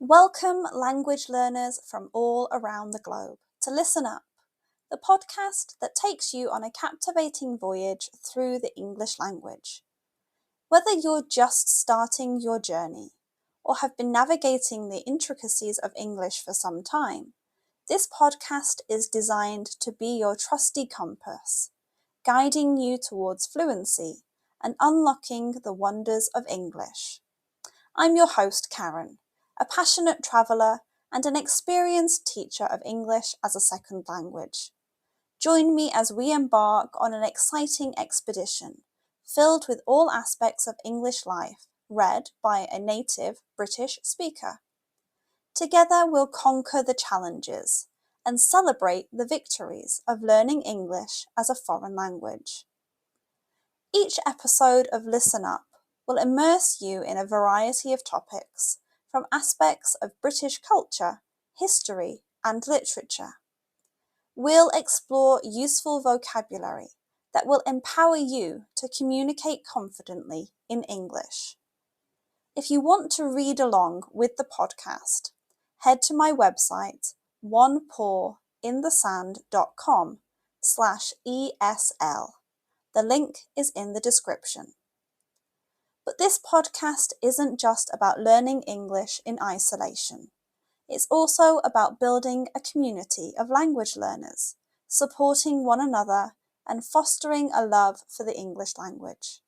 Welcome, language learners from all around the globe, to Listen Up, the podcast that takes you on a captivating voyage through the English language. Whether you're just starting your journey or have been navigating the intricacies of English for some time, this podcast is designed to be your trusty compass, guiding you towards fluency and unlocking the wonders of English. I'm your host, Karen, a passionate traveller and an experienced teacher of English as a second language. Join me as we embark on an exciting expedition filled with all aspects of English life, read by a native British speaker. Together we'll conquer the challenges and celebrate the victories of learning English as a foreign language. Each episode of Listen Up will immerse you in a variety of topics, from aspects of British culture, history, and literature. We'll explore useful vocabulary that will empower you to communicate confidently in English. If you want to read along with the podcast, head to my website, onepawinthesand.com/ESL. The link is in the description. But this podcast isn't just about learning English in isolation. It's also about building a community of language learners, supporting one another, and fostering a love for the English language.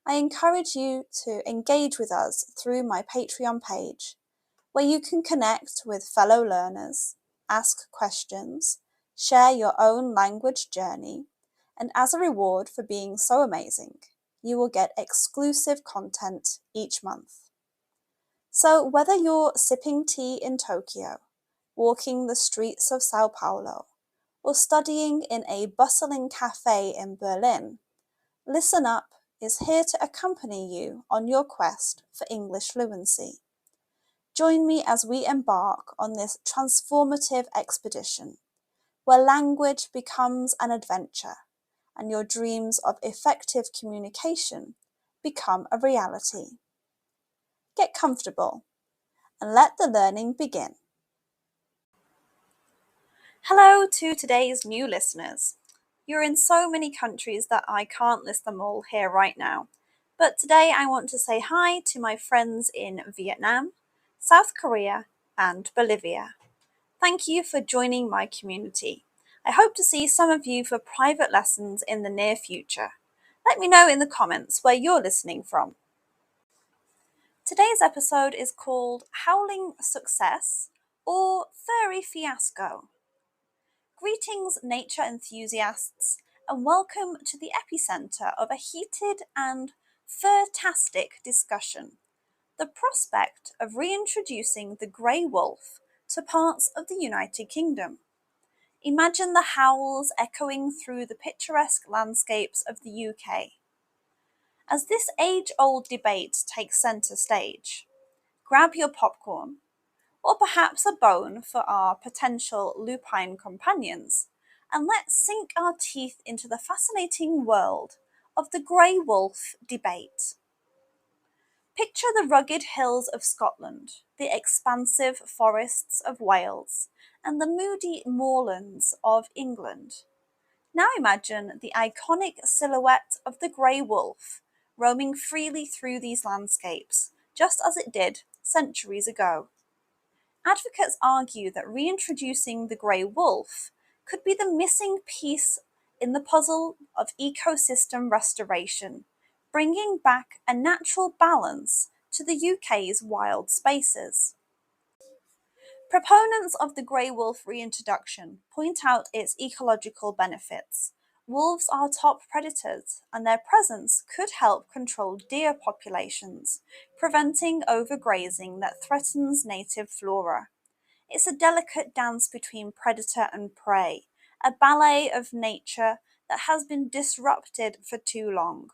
I encourage you to engage with us through my Patreon page, where you can connect with fellow learners, ask questions, share your own language journey, and as a reward for being so amazing, you will get exclusive content each month. So whether you're sipping tea in Tokyo, walking the streets of Sao Paulo, or studying in a bustling cafe in Berlin, Listen Up is here to accompany you on your quest for English fluency. Join me as we embark on this transformative expedition, where language becomes an adventure and your dreams of effective communication become a reality. Get comfortable and let the learning begin. Hello to today's new listeners. You're in so many countries that I can't list them all here right now, but today I want to say hi to my friends in Vietnam, South Korea, and Bolivia. Thank you for joining my community. I hope to see some of you for private lessons in the near future. Let me know in the comments where you're listening from. Today's episode is called Howling Success or Furry Fiasco. Greetings, nature enthusiasts, and welcome to the epicenter of a heated and fur-tastic discussion: the prospect of reintroducing the grey wolf to parts of the United Kingdom. Imagine the howls echoing through the picturesque landscapes of the UK. As this age-old debate takes centre stage, grab your popcorn, or perhaps a bone for our potential lupine companions, and let's sink our teeth into the fascinating world of the grey wolf debate. Picture the rugged hills of Scotland, the expansive forests of Wales, and the moody moorlands of England. Now imagine the iconic silhouette of the grey wolf roaming freely through these landscapes, just as it did centuries ago. Advocates argue that reintroducing the grey wolf could be the missing piece in the puzzle of ecosystem restoration, bringing back a natural balance to the UK's wild spaces. Proponents of the grey wolf reintroduction point out its ecological benefits. Wolves are top predators, and their presence could help control deer populations, preventing overgrazing that threatens native flora. It's a delicate dance between predator and prey, a ballet of nature that has been disrupted for too long.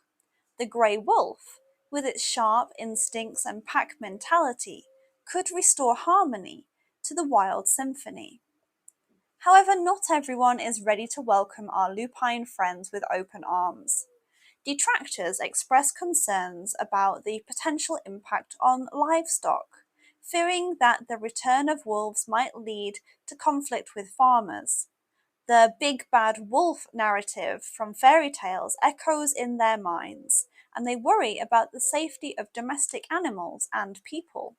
The grey wolf, with its sharp instincts and pack mentality, could restore harmony to the wild symphony. However, not everyone is ready to welcome our lupine friends with open arms. Detractors express concerns about the potential impact on livestock, fearing that the return of wolves might lead to conflict with farmers. The big bad wolf narrative from fairy tales echoes in their minds, and they worry about the safety of domestic animals and people.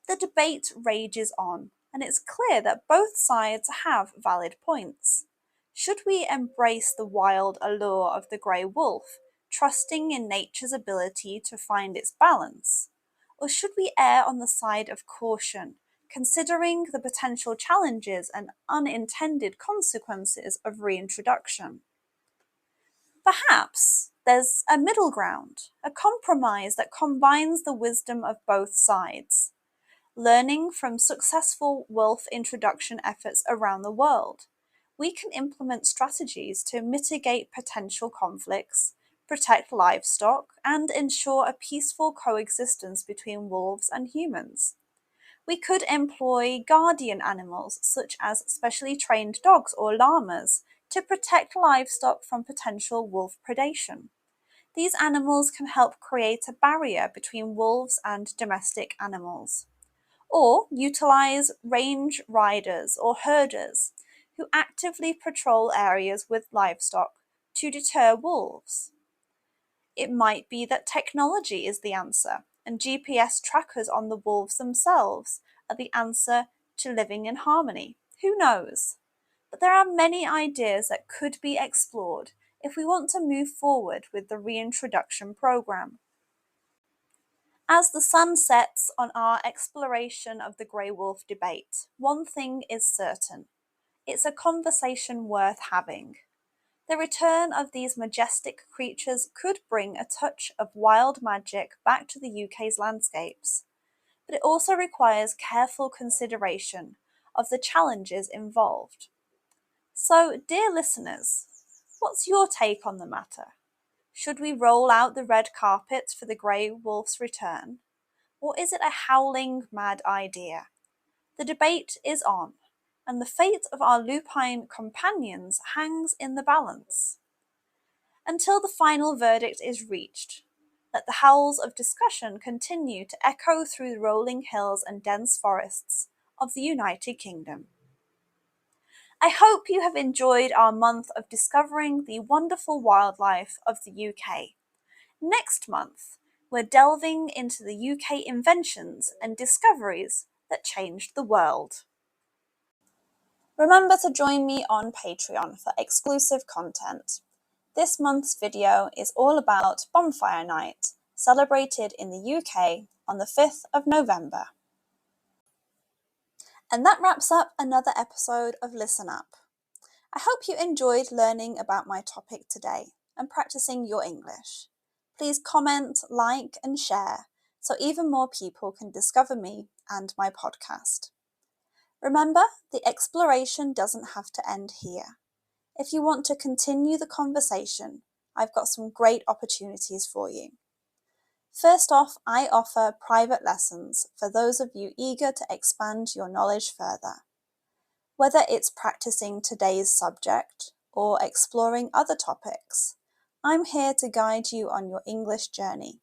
The debate rages on, and it's clear that both sides have valid points. Should we embrace the wild allure of the grey wolf, trusting in nature's ability to find its balance? Or should we err on the side of caution, considering the potential challenges and unintended consequences of reintroduction? Perhaps there's a middle ground, a compromise that combines the wisdom of both sides, learning from successful wolf introduction efforts around the world. We can implement strategies to mitigate potential conflicts, protect livestock, and ensure a peaceful coexistence between wolves and humans. We could employ guardian animals such as specially trained dogs or llamas to protect livestock from potential wolf predation. These animals can help create a barrier between wolves and domestic animals. Or utilize range riders or herders who actively patrol areas with livestock to deter wolves. It might be that technology is the answer, and GPS trackers on the wolves themselves are the answer to living in harmony. Who knows? But there are many ideas that could be explored if we want to move forward with the reintroduction program. As the sun sets on our exploration of the grey wolf debate, one thing is certain. It's a conversation worth having. The return of these majestic creatures could bring a touch of wild magic back to the UK's landscapes, but it also requires careful consideration of the challenges involved. So, dear listeners, what's your take on the matter? Should we roll out the red carpet for the grey wolf's return? Or is it a howling mad idea? The debate is on, and the fate of our lupine companions hangs in the balance. Until the final verdict is reached, let the howls of discussion continue to echo through the rolling hills and dense forests of the United Kingdom. I hope you have enjoyed our month of discovering the wonderful wildlife of the UK. Next month, we're delving into the UK inventions and discoveries that changed the world. Remember to join me on Patreon for exclusive content. This month's video is all about Bonfire Night, celebrated in the UK on the 5th of November. And that wraps up another episode of Listen Up. I hope you enjoyed learning about my topic today and practicing your English. Please comment, like, and share so even more people can discover me and my podcast. Remember, the exploration doesn't have to end here. If you want to continue the conversation, I've got some great opportunities for you. First off, I offer private lessons for those of you eager to expand your knowledge further. Whether it's practicing today's subject or exploring other topics, I'm here to guide you on your English journey.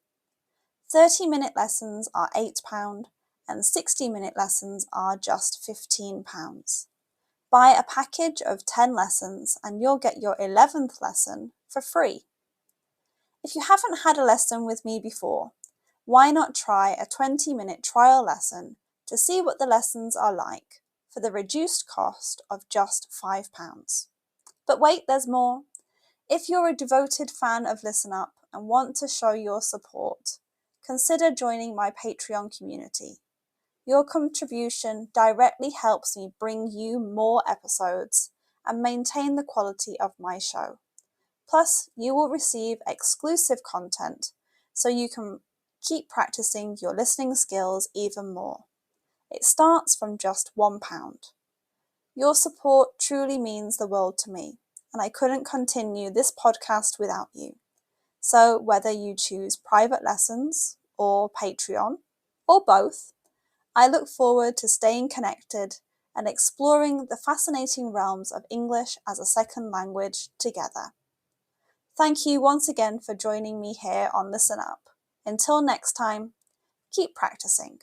30-minute lessons are £8 and 60-minute lessons are just £15. Buy a package of 10 lessons and you'll get your 11th lesson for free. If you haven't had a lesson with me before, why not try a 20-minute trial lesson to see what the lessons are like for the reduced cost of just £5. But wait, there's more. If you're a devoted fan of Listen Up and want to show your support, consider joining my Patreon community. Your contribution directly helps me bring you more episodes and maintain the quality of my show. Plus, you will receive exclusive content so you can keep practicing your listening skills even more. It starts from just £1. Your support truly means the world to me, and I couldn't continue this podcast without you. So whether you choose private lessons or Patreon, or both, I look forward to staying connected and exploring the fascinating realms of English as a second language together. Thank you once again for joining me here on Listen Up. Until next time, keep practicing.